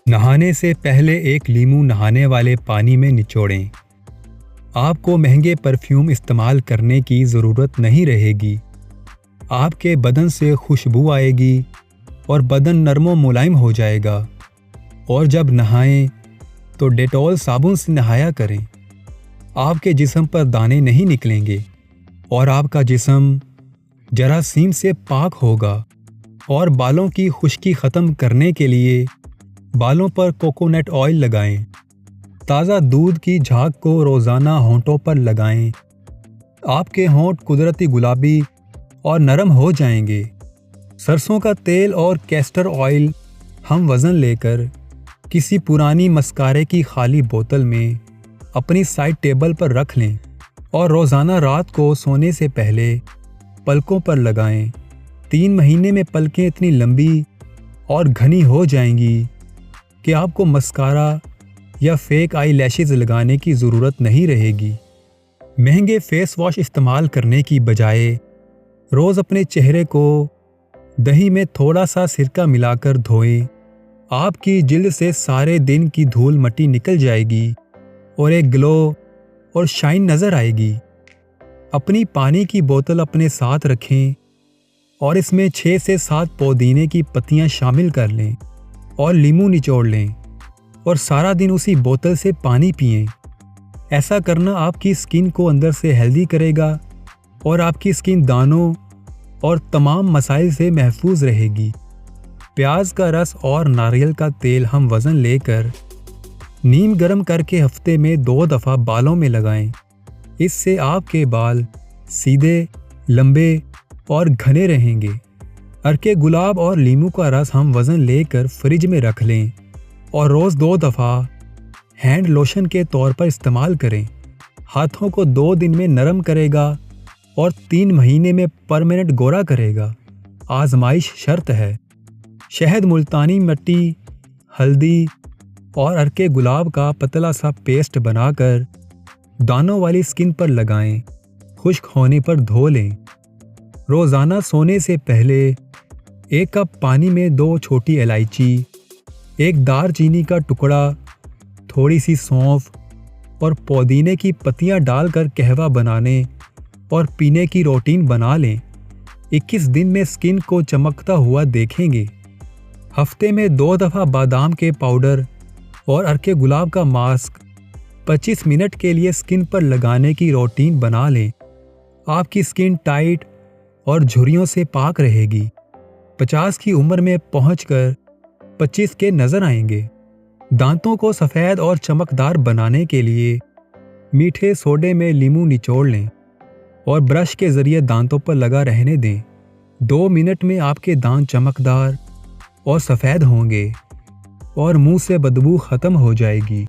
नहाने से पहले एक लीमू नहाने वाले पानी में निचोड़ें। आपको महंगे परफ्यूम इस्तेमाल करने की ज़रूरत नहीं रहेगी। आपके बदन से खुशबू आएगी और बदन नरमो मुलायम हो जाएगा। और जब नहाएं तो डेटॉल साबुन से नहाया करें। आपके जिस्म पर दाने नहीं निकलेंगे और आपका जिस्म जरासीम से पाक होगा। और बालों की खुश्की ख़त्म करने के लिए बालों पर कोकोनट ऑयल लगाएं। ताज़ा दूध की झाग को रोज़ाना होंठों पर लगाएं। आपके होंठ कुदरती गुलाबी और नरम हो जाएंगे। सरसों का तेल और कैस्टर ऑयल हम वज़न लेकर किसी पुरानी मस्कारे की खाली बोतल में अपनी साइड टेबल पर रख लें और रोज़ाना रात को सोने से पहले पलकों पर लगाएं। 3 महीने में पलकें इतनी लंबी और घनी हो जाएंगी कि आपको मस्कारा या फेक आई लैशेज़ लगाने की ज़रूरत नहीं रहेगी। महंगे फेस वॉश इस्तेमाल करने की बजाय रोज़ अपने चेहरे को दही में थोड़ा सा सिरका मिलाकर धोएं। आपकी जिल्द से सारे दिन की धूल मट्टी निकल जाएगी और एक ग्लो और शाइन नज़र आएगी। अपनी पानी की बोतल अपने साथ रखें और इसमें 6 से 7 पुदीने की पत्तियां शामिल कर लें और लीमू निचोड़ लें और सारा दिन उसी बोतल से पानी पिएं। ऐसा करना आपकी स्किन को अंदर से हेल्दी करेगा और आपकी स्किन दानों और तमाम मसाइल से महफूज रहेगी। प्याज का रस और नारियल का तेल हम वज़न लेकर नीम गर्म करके हफ्ते में 2 दफ़ा बालों में लगाएं। इससे आपके बाल सीधे, लंबे और घने रहेंगे। अर्के गुलाब और लीमू का रस हम वज़न लेकर फ्रिज में रख लें और रोज़ 2 दफ़ा हैंड लोशन के तौर पर इस्तेमाल करें। हाथों को 2 दिन में नरम करेगा और 3 महीने में परमानेंट गोरा करेगा। आजमाइश शर्त है। शहद, मुल्तानी मिट्टी, हल्दी और अर्के गुलाब का पतला सा पेस्ट बनाकर दानों वाली स्किन पर लगाएं। खुश्क होने पर धो लें। रोज़ाना सोने से पहले 1 कप पानी में 2 छोटी इलायची, 1 दालचीनी का टुकड़ा, थोड़ी सी सौंफ और पुदीने की पत्तियां डालकर कहवा बनाने और पीने की रूटीन बना लें। 21 दिन में स्किन को चमकता हुआ देखेंगे। हफ्ते में 2 दफ़ा बादाम के पाउडर और अर्के गुलाब का मास्क 25 मिनट के लिए स्किन पर लगाने की रूटीन बना लें। आपकी स्किन टाइट और झुर्रियों से पाक रहेगी। 50 की उम्र में पहुंचकर 25 के नज़र आएंगे। दांतों को सफ़ेद और चमकदार बनाने के लिए मीठे सोडे में लीमू निचोड़ लें और ब्रश के ज़रिए दांतों पर लगा रहने दें। 2 मिनट में आपके दांत चमकदार और सफ़ेद होंगे और मुंह से बदबू ख़त्म हो जाएगी।